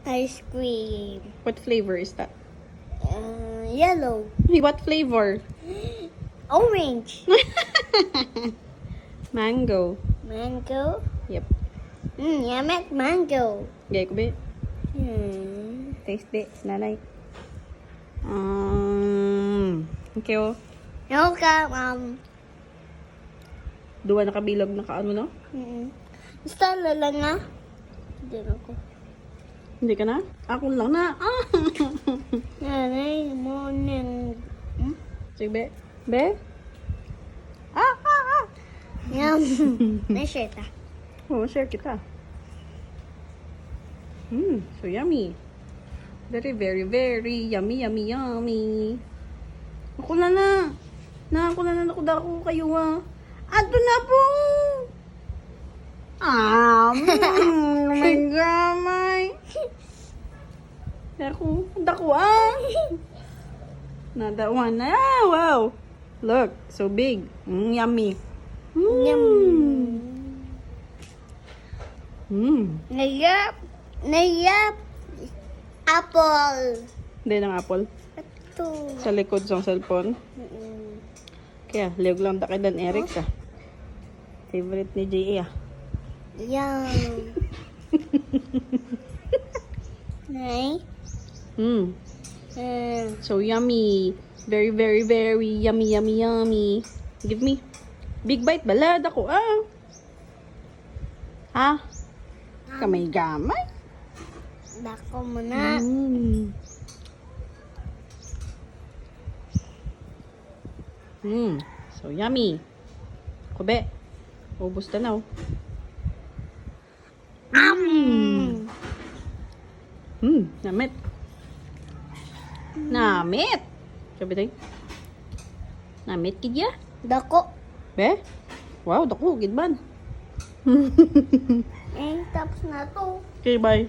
Ice cream. What flavor is that? Yellow. What flavor? Orange. Mango. Mango. Yep. Yummy mango. Gaya ko ba? Hmm. Taste it, nanay. Okay, oh. No ka, Duwa na kabilog na kaano, no? Basta lala nga. Hindi na ako. Hindi ka na? Ako lang na. Nanay, morning. Sige, be. Be? Yum. Na-share ta. Oo, share kita. So yummy. Very, very, very yummy, yummy, yummy. Ako na na. Ako na na. Ako kayo, ah. Ato na po. Oh my God, my. Dako, ah. Nadawan na. Wow. Look, so big. Yummy. Yum. Nayap. Nayap. Apple. Hindi ng apple. Ito. Sa likod sa cellphone. Kaya, liog lang da kay Dan Eric, ah. Favorite ni J.A., ah. Yum. Nay. So yummy. Very, very, very yummy, yummy, yummy. Give me. Big bite balad ako, ah. Ha? Kamay gamay. Dako mo na. So yummy. Kube. Ubus na, oh. Namit. Namit. Sabi tayo. Namit kidya. Dako. Be? Wow, dako, gidban. Tapos na to. Okay, bye.